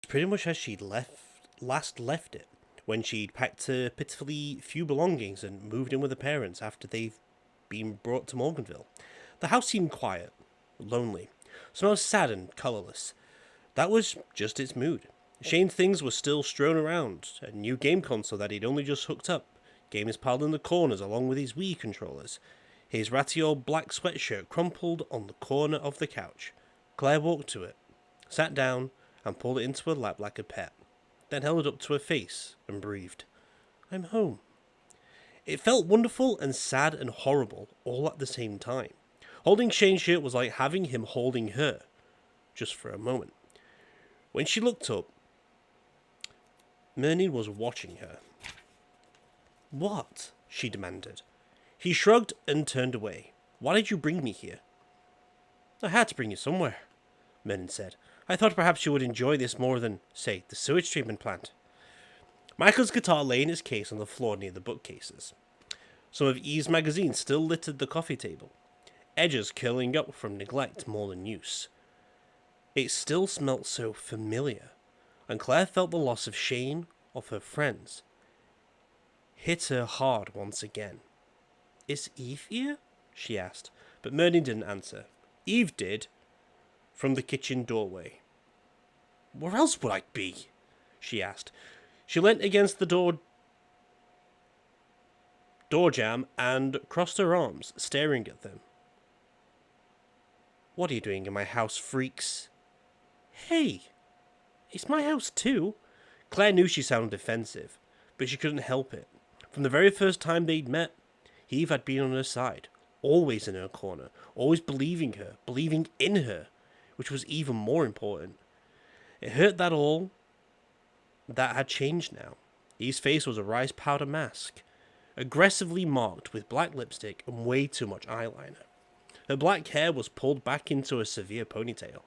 pretty much as she'd last left it, when she'd packed her pitifully few belongings and moved in with her parents after they've been brought to Morganville. The house seemed quiet, lonely, somehow sad and colourless. That was just its mood. Shane's things were still strewn around, a new game console that he'd only just hooked up, games piled in the corners along with his Wii controllers. His ratty old black sweatshirt crumpled on the corner of the couch. Claire walked to it, sat down, and pulled it into her lap like a pet, then held it up to her face and breathed. I'm home. It felt wonderful and sad and horrible all at the same time. Holding Shane's shirt was like having him holding her, just for a moment. When she looked up, Myrney was watching her. What? She demanded. He shrugged and turned away. Why did you bring me here? I had to bring you somewhere, Myrney said. I thought perhaps you would enjoy this more than, say, the sewage treatment plant. Michael's guitar lay in his case on the floor near the bookcases. Some of Eve's magazines still littered the coffee table, edges curling up from neglect more than use. It still smelt so familiar, and Claire felt the loss of Shane, of her friends, hit her hard once again. Is Eve here? She asked, but Myrney didn't answer. Eve did, from the kitchen doorway. Where else would I be? She asked. She leant against the door jamb and crossed her arms, staring at them. What are you doing in my house, freaks? Hey, it's my house too. Claire knew she sounded defensive, but she couldn't help it. From the very first time they'd met, Eve had been on her side, always in her corner, always believing her, believing in her, which was even more important. It hurt that all that had changed now. Eve's face was a rice powder mask, aggressively marked with black lipstick and way too much eyeliner. Her black hair was pulled back into a severe ponytail,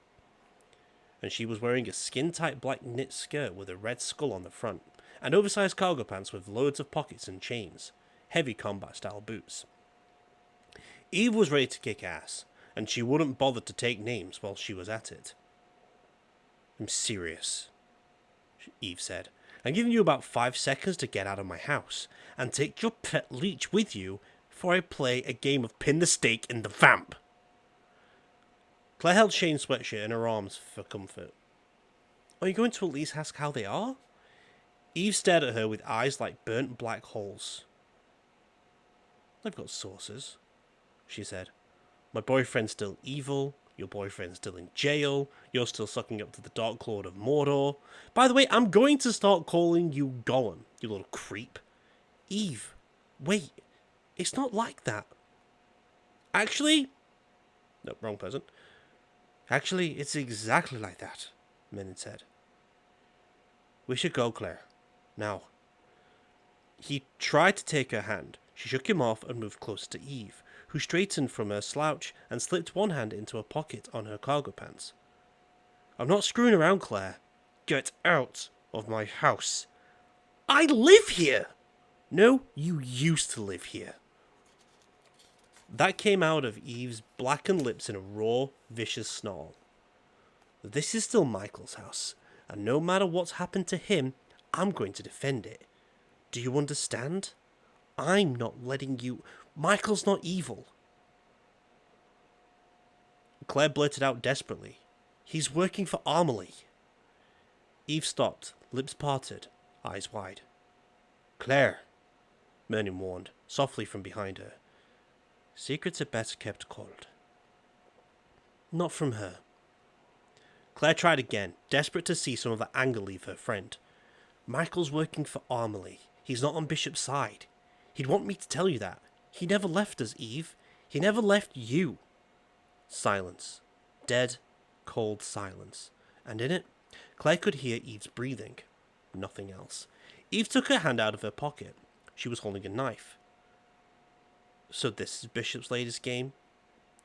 and she was wearing a skin-tight black knit skirt with a red skull on the front, and oversized cargo pants with loads of pockets and chains, heavy combat-style boots. Eve was ready to kick ass, and she wouldn't bother to take names while she was at it. I'm serious, Eve said. I'm giving you about 5 seconds to get out of my house, and take your pet leech with you before I play a game of pin the stake in the vamp. Claire held Shane's sweatshirt in her arms for comfort. Are you going to at least ask how they are? Eve stared at her with eyes like burnt black holes. I've got sources, she said. My boyfriend's still evil, your boyfriend's still in jail, you're still sucking up to the Dark Lord of Mordor. By the way, I'm going to start calling you Gollum, you little creep. Eve, wait, it's not like that. Actually... No, wrong person. Actually, it's exactly like that, Minnie said. We should go, Claire. Now. He tried to take her hand. She shook him off and moved closer to Eve, who straightened from her slouch and slipped one hand into a pocket on her cargo pants. I'm not screwing around, Claire. Get out of my house. I live here! No, you used to live here. That came out of Eve's blackened lips in a raw, vicious snarl. This is still Michael's house, and no matter what's happened to him, I'm going to defend it. Do you understand? I'm not letting you... Michael's not evil. Claire blurted out desperately. He's working for Amelie. Eve stopped, lips parted, eyes wide. Claire, Merlin warned, softly from behind her. Secrets are best kept cold. Not from her. Claire tried again, desperate to see some of the anger leave her friend. Michael's working for Amelie. He's not on Bishop's side. He'd want me to tell you that. He never left us, Eve. He never left you. Silence. Dead, cold silence. And in it, Claire could hear Eve's breathing. Nothing else. Eve took her hand out of her pocket. She was holding a knife. So this is Bishop's latest game?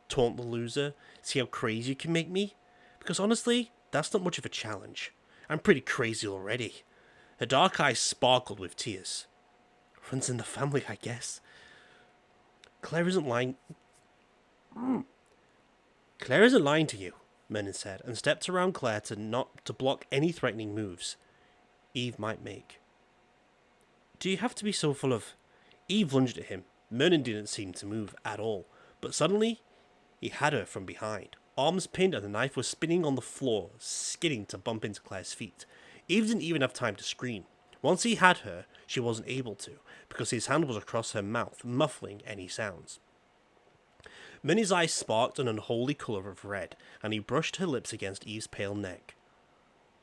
Taunt the loser? See how crazy you can make me? Because honestly, that's not much of a challenge. I'm pretty crazy already. Her dark eyes sparkled with tears. Runs in the family, I guess. Claire isn't lying... Claire isn't lying to you. Merlin said, and stepped around Claire to block any threatening moves Eve might make. Do you have to be so full of... Eve lunged at him. Merlin didn't seem to move at all, but suddenly he had her from behind. Arms pinned and the knife was spinning on the floor, skidding to bump into Claire's feet. Eve didn't even have time to scream. Once he had her, she wasn't able to, because his hand was across her mouth, muffling any sounds. Minnie's eyes sparked an unholy colour of red, and he brushed her lips against Eve's pale neck.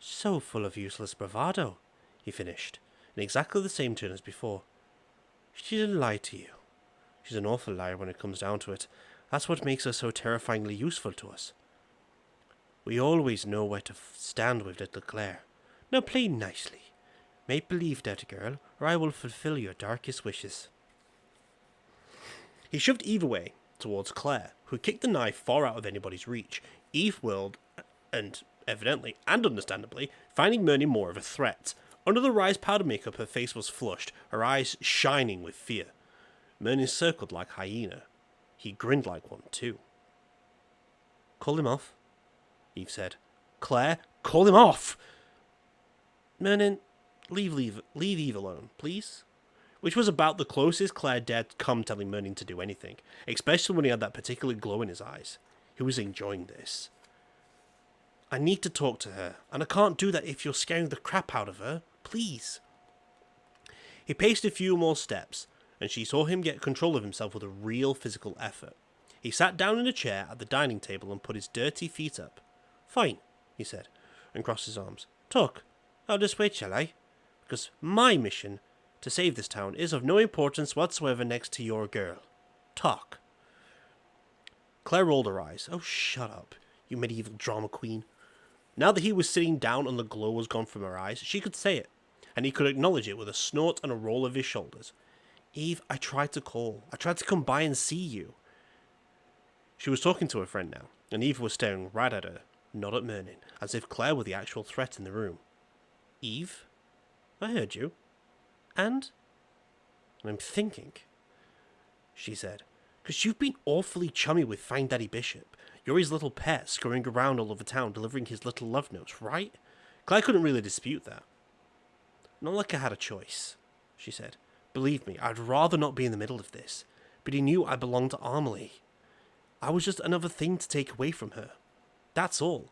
So full of useless bravado, he finished, in exactly the same tone as before. She didn't lie to you. She's an awful liar when it comes down to it. That's what makes her so terrifyingly useful to us. We always know where to stand with little Claire. Now play nicely. Make believe, dirty girl, or I will fulfill your darkest wishes. He shoved Eve away towards Claire, who kicked the knife far out of anybody's reach. Eve whirled, and evidently, and understandably, finding Merlin more of a threat. Under the rice powder makeup, her face was flushed, her eyes shining with fear. Merlin circled like hyena. He grinned like one, too. Call him off, Eve said. Claire, call him off! Merlin, leave Eve alone, please. Which was about the closest Claire dared come telling Merlin to do anything, especially when he had that particular glow in his eyes. He was enjoying this. I need to talk to her, and I can't do that if you're scaring the crap out of her. Please. He paced a few more steps, and she saw him get control of himself with a real physical effort. He sat down in a chair at the dining table and put his dirty feet up. Fine, he said, and crossed his arms. Talk. I'll just wait, shall I? Because my mission to save this town is of no importance whatsoever next to your girl. Talk. Claire rolled her eyes. Oh, shut up, you medieval drama queen. Now that he was sitting down and the glow was gone from her eyes, she could say it, and he could acknowledge it with a snort and a roll of his shoulders. Eve, I tried to call. I tried to come by and see you. She was talking to her friend now, and Eve was staring right at her, not at Merlin, as if Claire were the actual threat in the room. Eve? I heard you. And I'm thinking, she said, because you've been awfully chummy with Fine Daddy Bishop. You're his little pet, scurrying around all over town, delivering his little love notes, right? Claire couldn't really dispute that. Not like I had a choice, she said. Believe me, I'd rather not be in the middle of this. But he knew I belonged to Amelie. I was just another thing to take away from her. That's all.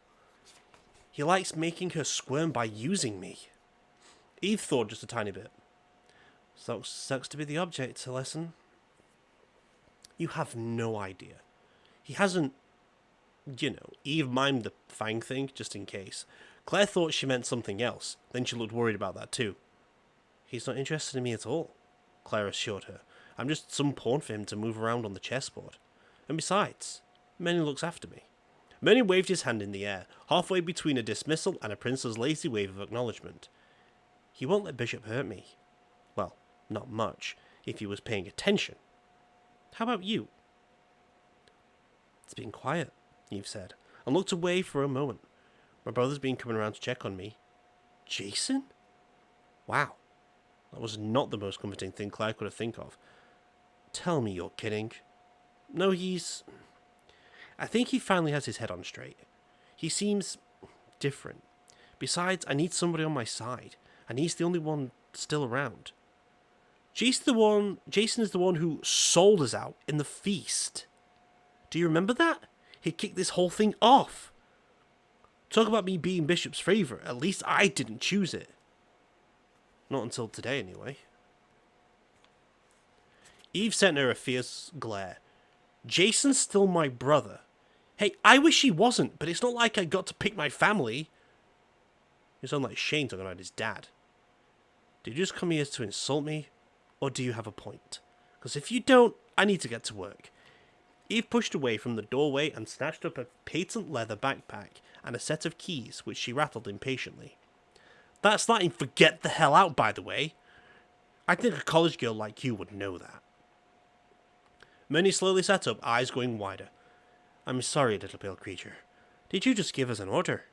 He likes making her squirm by using me. Eve thought just a tiny bit. Sucks to be the object, Celestin. You have no idea. He hasn't... Eve mimed the fang thing, just in case. Claire thought she meant something else. Then she looked worried about that too. He's not interested in me at all, Claire assured her. I'm just some pawn for him to move around on the chessboard. And besides, Merlin looks after me. Merlin waved his hand in the air, halfway between a dismissal and a prince's lazy wave of acknowledgement. He won't let Bishop hurt me. Well, not much, if he was paying attention. How about you? It's been quiet, Eve said, and looked away for a moment. My brother's been coming around to check on me. Jason? Wow. That was not the most comforting thing Claire could have think of. Tell me you're kidding. No, I think he finally has his head on straight. He seems different. Besides, I need somebody on my side, and he's the only one still around. Jason is the one who sold us out in the feast. Do you remember that? He kicked this whole thing off. Talk about me being Bishop's favourite. At least I didn't choose it. Not until today, anyway. Eve sent her a fierce glare. Jason's still my brother. Hey, I wish he wasn't, but it's not like I got to pick my family. You sound like Shane talking about his dad. Did you just come here to insult me? Or do you have a point? Because if you don't, I need to get to work. Eve pushed away from the doorway and snatched up a patent leather backpack and a set of keys, which she rattled impatiently. That's letting forget the hell out, by the way. I think a college girl like you would know that. Merlin slowly sat up, eyes going wider. I'm sorry, little pale creature. Did you just give us an order?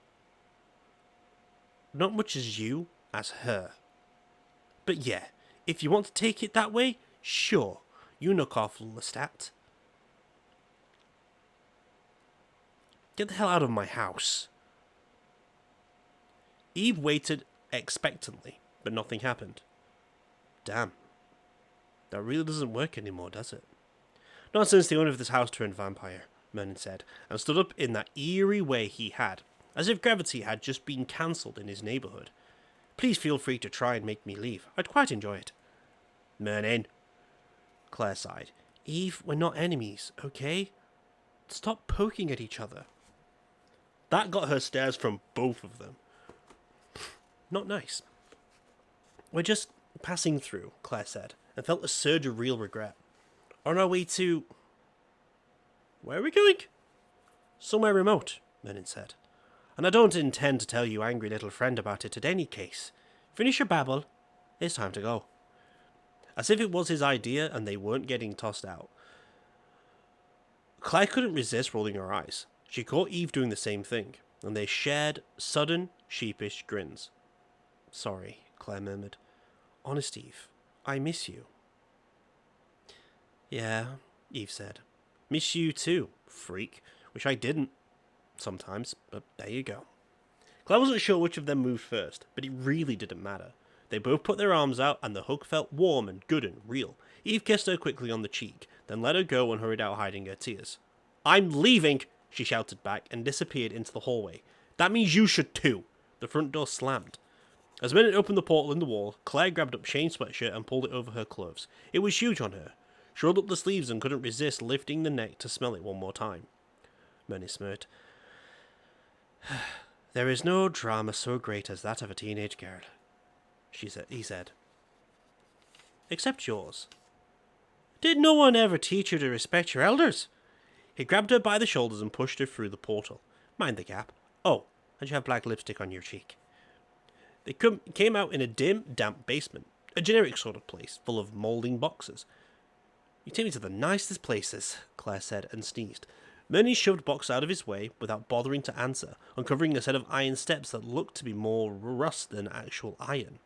Not much as you, as her. But yeah, if you want to take it that way, sure, you knock off Lestat. Get the hell out of my house. Eve waited expectantly, but nothing happened. Damn. That really doesn't work anymore, does it? Not since the owner of this house turned vampire, Merlin said, and stood up in that eerie way he had, as if gravity had just been cancelled in his neighbourhood. Please feel free to try and make me leave. I'd quite enjoy it. Merlin. Claire sighed. Eve, we're not enemies, okay? Stop poking at each other. That got her stares from both of them. Not nice. We're just passing through, Claire said, and felt a surge of real regret. On our way to... Where are we going? Somewhere remote, Merlin said. And I don't intend to tell you angry little friend about it in any case. Finish your babble. It's time to go. As if it was his idea and they weren't getting tossed out. Claire couldn't resist rolling her eyes. She caught Eve doing the same thing, and they shared sudden, sheepish grins. Sorry, Claire murmured. Honest, Eve, I miss you. Yeah, Eve said. Miss you too, freak. Wish I didn't. Sometimes, but there you go. Claire wasn't sure which of them moved first, but it really didn't matter. They both put their arms out, and the hug felt warm and good and real. Eve kissed her quickly on the cheek, then let her go and hurried out hiding her tears. I'm leaving, she shouted back, and disappeared into the hallway. That means you should too. The front door slammed. As Minute opened the portal in the wall, Claire grabbed up Shane's sweatshirt and pulled it over her clothes. It was huge on her. She rolled up the sleeves and couldn't resist lifting the neck to smell it one more time. Merlin smirked. There is no drama so great as that of a teenage girl, he said. Except yours. Did no one ever teach you to respect your elders? He grabbed her by the shoulders and pushed her through the portal. Mind the gap. Oh, and you have black lipstick on your cheek. They came out in a dim, damp basement, a generic sort of place, full of moulding boxes. You take me to the nicest places, Claire said, and sneezed. Merlin shoved Box out of his way without bothering to answer, uncovering a set of iron steps that looked to be more rust than actual iron.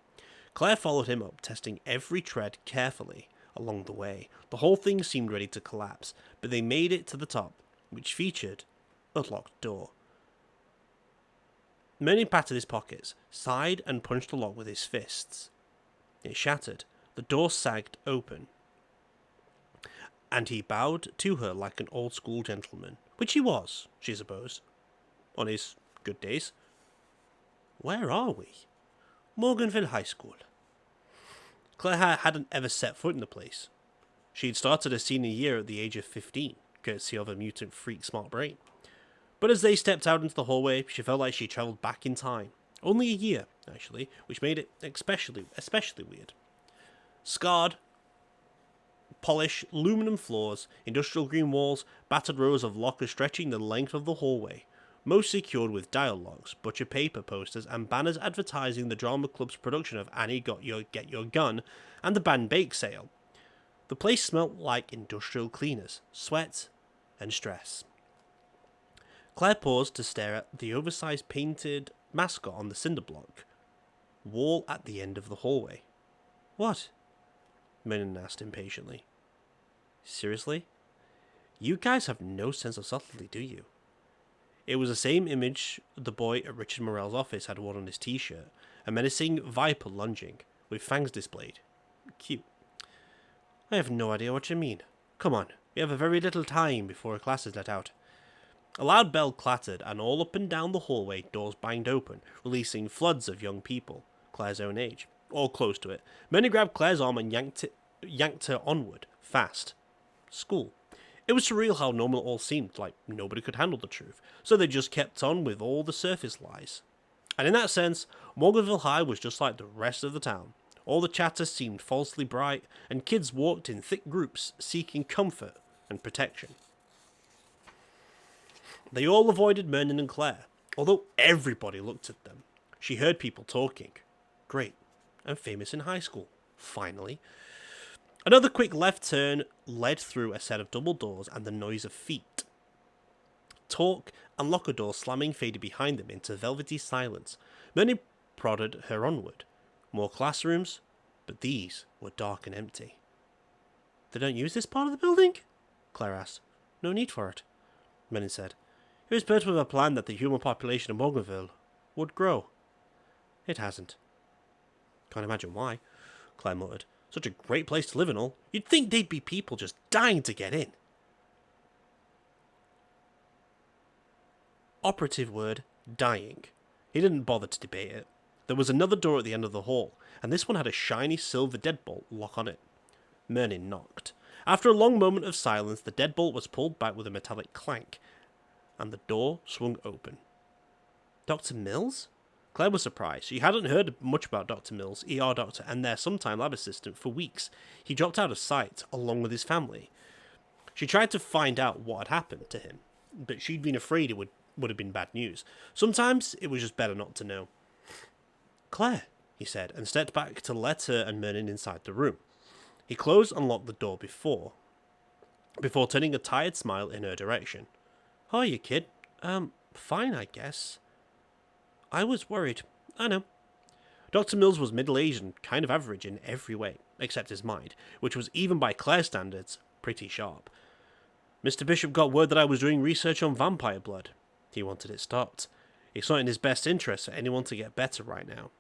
Claire followed him up, testing every tread carefully along the way. The whole thing seemed ready to collapse, but they made it to the top, which featured a locked door. Merlin patted his pockets, sighed, and punched the lock with his fists. It shattered. The door sagged open, and he bowed to her like an old-school gentleman, which he was, she supposed, on his good days. Where are we? Morganville High School. Claire hadn't ever set foot in the place. She had started her senior year at the age of 15, courtesy of a mutant freak smart brain. But as they stepped out into the hallway, she felt like she travelled back in time. Only a year, actually, which made it especially weird. Scarred, polished aluminum floors, industrial green walls, battered rows of lockers stretching the length of the hallway, most secured with dial logs, butcher paper posters, and banners advertising the drama club's production of Annie Get Your Gun and the band bake sale. The place smelt like industrial cleaners, sweat, and stress. Claire paused to stare at the oversized painted mascot on the cinder block wall at the end of the hallway. What? Merlin asked impatiently. Seriously? You guys have no sense of subtlety, do you? It was the same image the boy at Richard Morel's office had worn on his t-shirt, a menacing viper lunging, with fangs displayed. Cute. I have no idea what you mean. Come on, we have a very little time before a class is let out. A loud bell clattered, and all up and down the hallway doors banged open, releasing floods of young people, Claire's own age, or close to it. Many grabbed Claire's arm and yanked her onward, fast. School. It was surreal how normal it all seemed, like nobody could handle the truth, so they just kept on with all the surface lies. And in that sense, Morganville High was just like the rest of the town. All the chatter seemed falsely bright, and kids walked in thick groups, seeking comfort and protection. They all avoided Merlin and Claire, although everybody looked at them. She heard people talking. Great. I'm famous in high school. Finally. Another quick left turn led through a set of double doors and the noise of feet. Talk and locker doors slamming faded behind them into velvety silence. Merlin prodded her onward. More classrooms, but these were dark and empty. They don't use this part of the building? Claire asked. No need for it, Merlin said. It was built with a plan that the human population of Morganville would grow. It hasn't. Can't imagine why, Claire muttered. Such a great place to live and all. You'd think they'd be people just dying to get in. Operative word, dying. He didn't bother to debate it. There was another door at the end of the hall, and this one had a shiny silver deadbolt lock on it. Merlin knocked. After a long moment of silence, the deadbolt was pulled back with a metallic clank, and the door swung open. Dr. Mills? Claire was surprised. She hadn't heard much about Dr. Mills, ER doctor, and their sometime lab assistant for weeks. He dropped out of sight, along with his family. She tried to find out what had happened to him, but she'd been afraid it would have been bad news. Sometimes it was just better not to know. Claire, he said, and stepped back to let her and Merlin inside the room. He closed and locked the door before turning a tired smile in her direction. How are you, kid? Fine, I guess. I was worried. I know. Dr. Mills was middle-aged and kind of average in every way, except his mind, which was, even by Claire's standards, pretty sharp. Mr. Bishop got word that I was doing research on vampire blood. He wanted it stopped. It's not in his best interest for anyone to get better right now.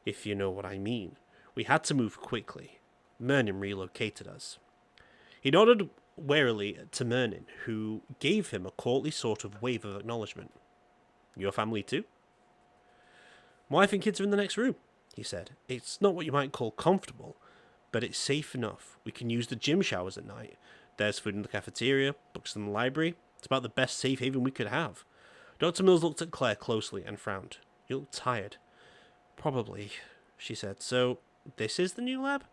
If you know what I mean. We had to move quickly. Merlin relocated us. He nodded warily to Merlin, who gave him a courtly sort of wave of acknowledgement. Your family too? My wife and kids are in the next room, he said. It's not what you might call comfortable, but it's safe enough. We can use the gym showers at night. There's food in the cafeteria, books in the library. It's about the best safe haven we could have. Dr. Mills looked at Claire closely and frowned. You look tired. Probably, she said. So, this is the new lab?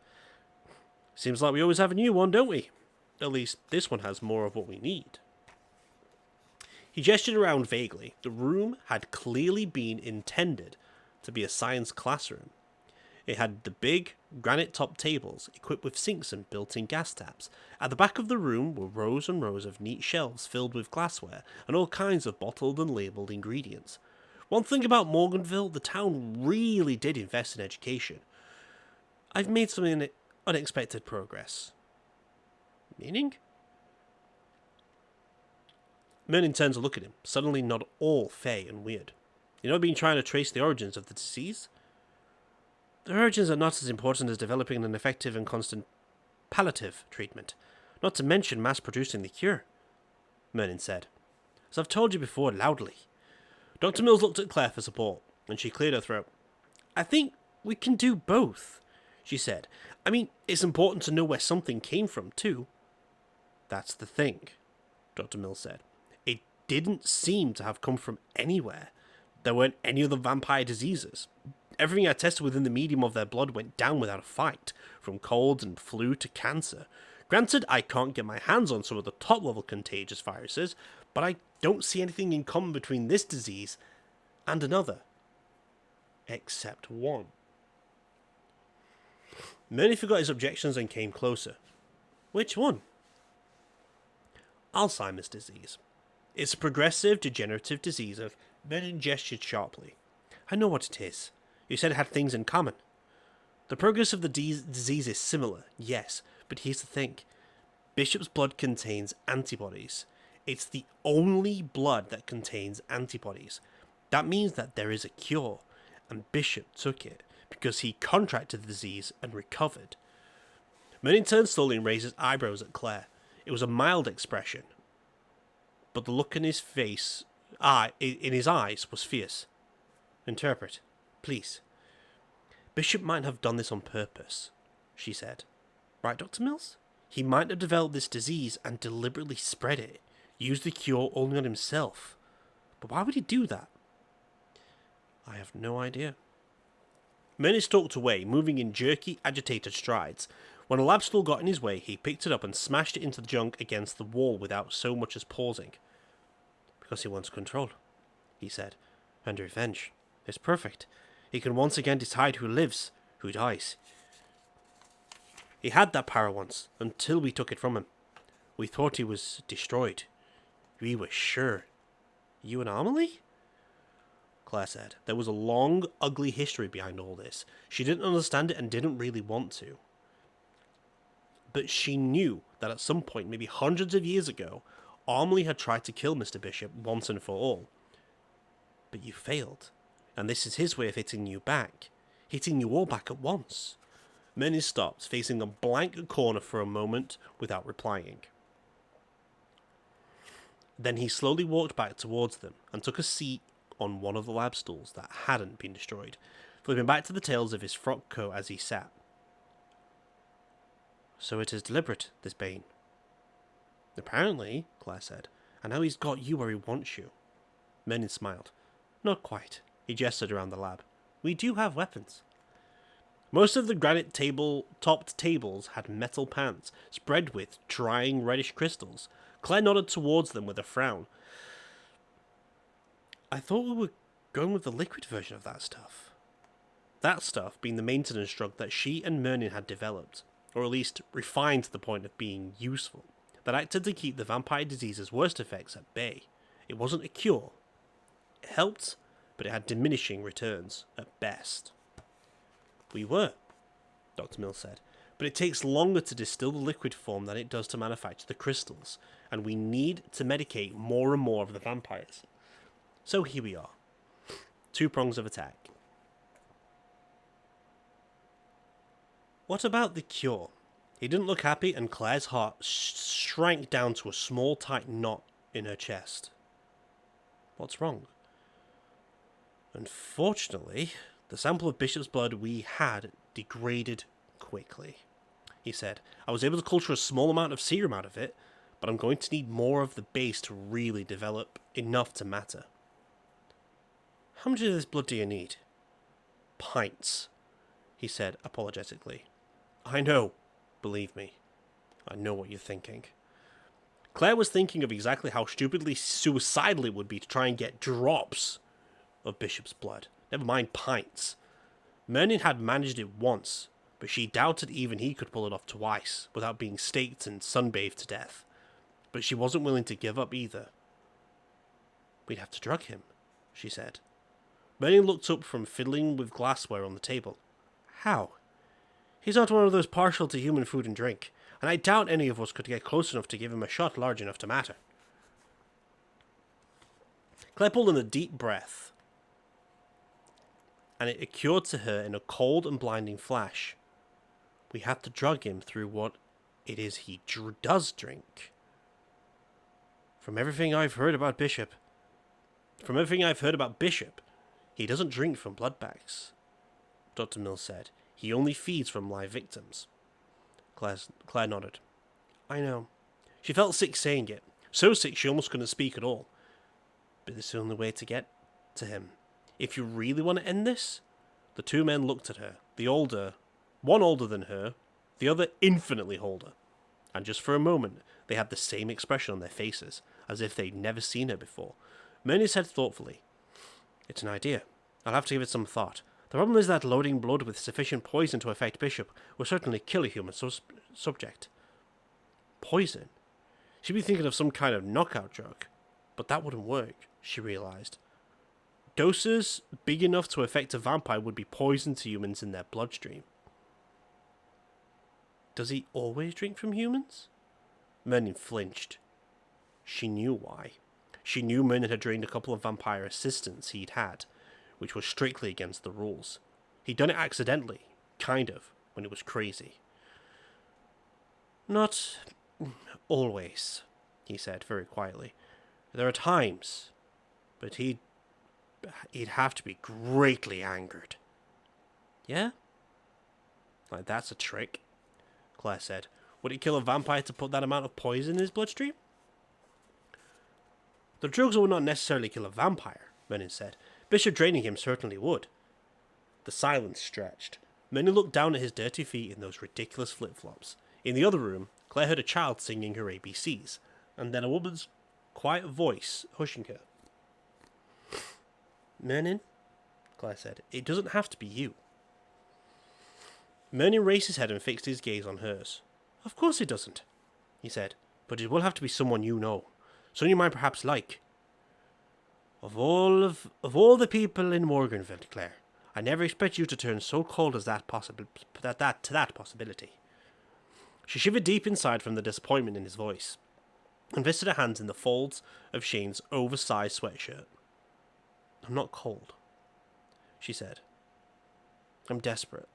Seems like we always have a new one, don't we? At least, this one has more of what we need. He gestured around vaguely. The room had clearly been intended to be a science classroom. It had the big, granite-topped tables, equipped with sinks and built-in gas taps. At the back of the room were rows and rows of neat shelves filled with glassware and all kinds of bottled and labelled ingredients. One thing about Morganville, the town really did invest in education. I've made some unexpected progress. Meaning? Merlin turned to look at him, suddenly not all fey and weird. You know, I've been trying to trace the origins of the disease? The origins are not as important as developing an effective and constant palliative treatment, not to mention mass-producing the cure, Merlin said. As I've told you before loudly. Dr. Mills looked at Claire for support, and she cleared her throat. I think we can do both, she said. I mean, it's important to know where something came from, too. That's the thing, Dr. Mills said. It didn't seem to have come from anywhere. There weren't any other vampire diseases. Everything I tested within the medium of their blood went down without a fight, from colds and flu to cancer. Granted, I can't get my hands on some of the top-level contagious viruses, but I don't see anything in common between this disease and another. Except one. Merlin forgot his objections and came closer. Which one? Alzheimer's disease. It's a progressive degenerative disease of... Merlin gestured sharply. I know what it is. You said it had things in common. The progress of the disease is similar, yes, but here's the thing. Bishop's blood contains antibodies. It's the only blood that contains antibodies. That means that there is a cure, and Bishop took it because he contracted the disease and recovered. Merlin turned slowly and raised his eyebrows at Claire. It was a mild expression, but the look in his face, in his eyes, was fierce. Interpret, please. Bishop might have done this on purpose, she said. Right, Dr. Mills? He might have developed this disease and deliberately spread it, used the cure only on himself. But why would he do that? I have no idea. Merlin stalked away, moving in jerky, agitated strides. When a lab stool got in his way, he picked it up and smashed it into the junk against the wall without so much as pausing. Because he wants control, he said, and revenge. It's perfect. He can once again decide who lives, who dies. He had that power once, until we took it from him. We thought he was destroyed. We were sure. You and Amelie? Claire said. There was a long, ugly history behind all this. She didn't understand it and didn't really want to. But she knew that at some point, maybe hundreds of years ago, Armley had tried to kill Mr. Bishop once and for all. But you failed, and this is his way of hitting you back. Hitting you all back at once. Merlin stopped, facing a blank corner for a moment without replying. Then he slowly walked back towards them and took a seat on one of the lab stools that hadn't been destroyed, flipping back to the tails of his frock coat as he sat. So it is deliberate, this Bane. Apparently, Claire said, and now he's got you where he wants you. Merlin smiled. Not quite. He gestured around the lab. We do have weapons. Most of the granite topped tables had metal pans, spread with drying reddish crystals. Claire nodded towards them with a frown. I thought we were going with the liquid version of that stuff. That stuff being the maintenance drug that she and Merlin had developed, or at least refined to the point of being useful, that acted to keep the vampire disease's worst effects at bay. It wasn't a cure. It helped, but it had diminishing returns, at best. We were, Dr. Mills said, but it takes longer to distill the liquid form than it does to manufacture the crystals, and we need to medicate more and more of the vampires. So here we are. 2 prongs of attack. What about the cure? He didn't look happy, and Claire's heart shrank down to a small, tight knot in her chest. What's wrong? Unfortunately, the sample of Bishop's blood we had degraded quickly, he said. I was able to culture a small amount of serum out of it, but I'm going to need more of the base to really develop enough to matter. How much of this blood do you need? Pints, he said apologetically. I know, believe me. I know what you're thinking. Claire was thinking of exactly how stupidly suicidal it would be to try and get drops of Bishop's blood. Never mind pints. Merlin had managed it once, but she doubted even he could pull it off twice without being staked and sunbathed to death. But she wasn't willing to give up either. We'd have to drug him, she said. Merlin looked up from fiddling with glassware on the table. How? He's not one of those partial to human food and drink, and I doubt any of us could get close enough to give him a shot large enough to matter. Claire pulled in a deep breath, and it occurred to her in a cold and blinding flash. We have to drug him through what it is he does drink. From everything I've heard about Bishop, he doesn't drink from blood bags, Dr. Mills said. He only feeds from live victims. Claire nodded. I know. She felt sick saying it. So sick she almost couldn't speak at all. But it's the only way to get to him. If you really want to end this? The 2 men looked at her. One older than her, the other infinitely older. And just for a moment, they had the same expression on their faces, as if they'd never seen her before. Merlin said thoughtfully, It's an idea. I'll have to give it some thought. The problem is that loading blood with sufficient poison to affect Bishop will certainly kill a human subject. Poison? She'd be thinking of some kind of knockout drug. But that wouldn't work, she realized. Doses big enough to affect a vampire would be poison to humans in their bloodstream. Does he always drink from humans? Merlin flinched. She knew why. She knew Merlin had drained a couple of vampire assistants he'd had, which was strictly against the rules. He'd done it accidentally, kind of, when it was crazy. Not always, he said very quietly. There are times, but he'd have to be greatly angered. Yeah? Like that's a trick, Claire said. Would it kill a vampire to put that amount of poison in his bloodstream? The drugs would not necessarily kill a vampire, Merlin said. Bishop draining him certainly would. The silence stretched. Merlin looked down at his dirty feet in those ridiculous flip-flops. In the other room, Claire heard a child singing her ABCs, and then a woman's quiet voice hushing her. Merlin, Claire said, it doesn't have to be you. Merlin raised his head and fixed his gaze on hers. Of course it doesn't, he said, but it will have to be someone you know. Someone you might perhaps like. Of all the people in Morganville, Claire, I never expect you to turn so cold as that possibility. She shivered deep inside from the disappointment in his voice. and visited her hands in the folds of Shane's oversized sweatshirt. "I'm not cold," she said. "I'm desperate.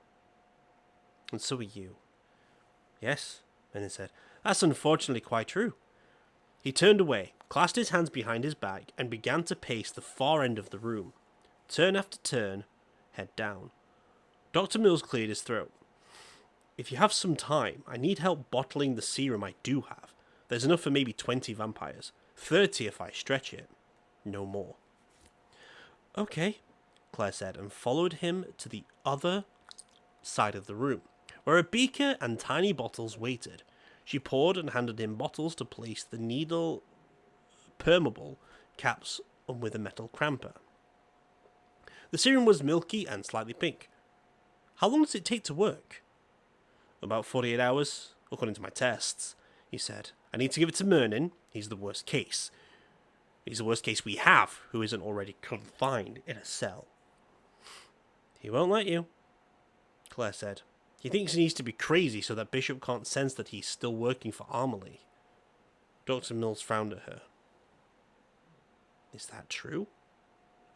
And so are you." "Yes," Vernon said. "That's unfortunately quite true." He turned away, clasped his hands behind his back, and began to pace the far end of the room. Turn after turn, head down. Dr. Mills cleared his throat. "If you have some time, I need help bottling the serum I do have. There's enough for maybe 20 vampires. 30 if I stretch it. No more." "Okay," Claire said, and followed him to the other side of the room, where a beaker and tiny bottles waited. She poured and handed him bottles to place the needle permeable caps on with a metal cramper. The serum was milky and slightly pink. "How long does it take to work?" "About 48 hours, according to my tests," he said. "I need to give it to Mernin. He's the worst case. He's the worst case we have, who isn't already confined in a cell." "He won't let you," Claire said. "He thinks he needs to be crazy so that Bishop can't sense that he's still working for Armley." Dr. Mills frowned at her. "Is that true?"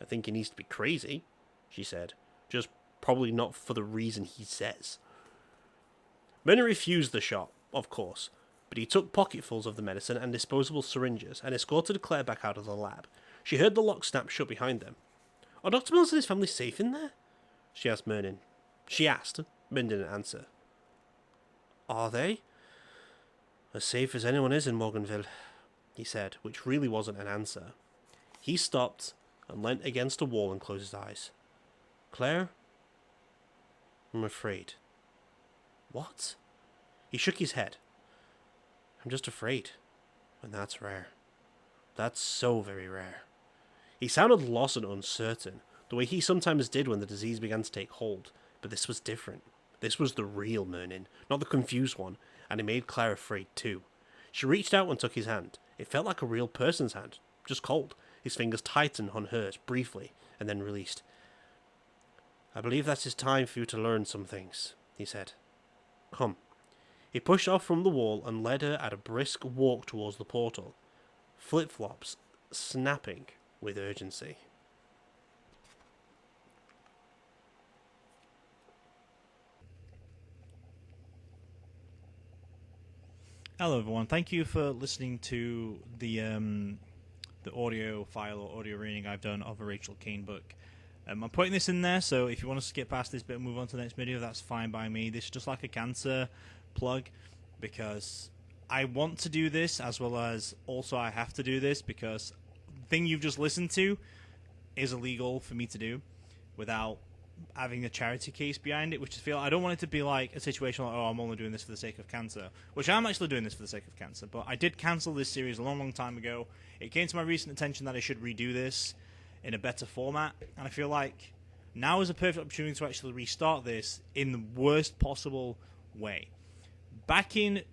"I think he needs to be crazy," she said. "Just probably not for the reason he says." Mernin refused the shot, of course, but he took pocketfuls of the medicine and disposable syringes and escorted Claire back out of the lab. She heard the lock snap shut behind them. "Are Dr. Mills and his family safe in there?" She asked, Mernin didn't answer. "Are they?" "As safe as anyone is in Morganville," he said, which really wasn't an answer. He stopped and leant against a wall and closed his eyes. "Claire, I'm afraid." "What?" He shook his head. "I'm just afraid. And that's rare. That's so very rare." He sounded lost and uncertain, the way he sometimes did when the disease began to take hold. But this was different. This was the real Mernin, not the confused one, and it made Claire afraid too. She reached out and took his hand. It felt like a real person's hand, just cold. His fingers tightened on hers briefly, and then released. "I believe that it's time for you to learn some things," he said. "Come." He pushed off from the wall and led her at a brisk walk towards the portal, flip-flops snapping with urgency. Hello everyone, thank you for listening to the audio file or audio reading I've done of a Rachel Kane book. I'm putting this in there, so if you want to skip past this bit and move on to the next video, that's fine by me. This is just like a cancer plug, because I want to do this, as well as also I have to do this, because the thing you've just listened to is illegal for me to do without having a charity case behind it, which I don't want it to be like a situation like, oh, I'm only doing this for the sake of cancer, which I'm actually doing this for the sake of cancer, but I did cancel this series a long time ago. It came to my recent attention that I should redo this in a better format, and I feel like now is a perfect opportunity to actually restart this in the worst possible way. Back in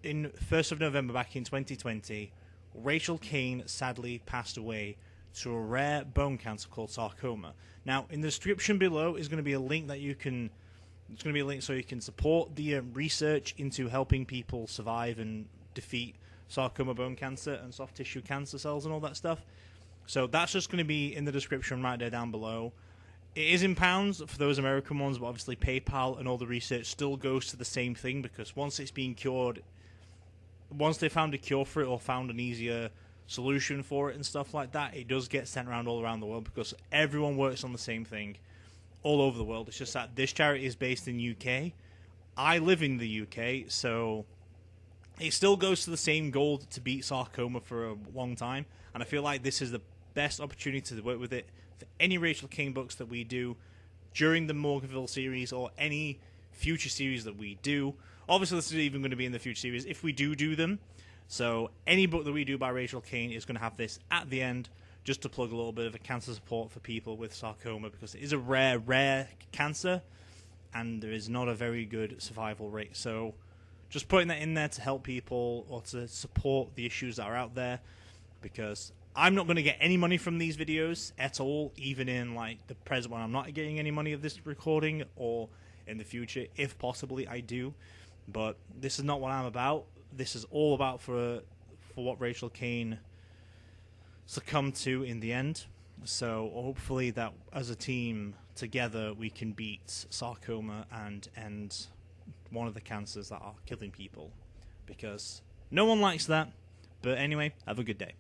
1st of November, back in 2020, Rachel Kane sadly passed away to a rare bone cancer called sarcoma. Now, in the description below is going to be a link that you can. It's going to be a link so you can support the research into helping people survive and defeat sarcoma bone cancer and soft tissue cancer cells and all that stuff. So that's just going to be in the description right there down below. It is in pounds for those American ones, but obviously PayPal and all the research still goes to the same thing, because once it's been cured, once they found a cure for it or found an easier solution for it and stuff like that, it does get sent around all around the world, because everyone works on the same thing all over the world. It's just that this charity is based in UK. I live in the UK, so it still goes to the same goal to beat sarcoma for a long time, and I feel like this is the best opportunity to work with it for any Rachel King books that we do during the Morganville series or any future series that we do. Obviously, this is even going to be in the future series if we do them. So any book that we do by Rachel Kane is going to have this at the end, just to plug a little bit of a cancer support for people with sarcoma, because it is a rare cancer, and there is not a very good survival rate. So just putting that in there to help people or to support the issues that are out there, because I'm not going to get any money from these videos at all, even in like the present one. I'm not getting any money of this recording, or in the future, if possibly I do. But this is not what I'm about. This is all about for for what Rachel Kane succumbed to in the end. So hopefully that as a team together we can beat sarcoma and end one of the cancers that are killing people, because no one likes that. But anyway, have a good day.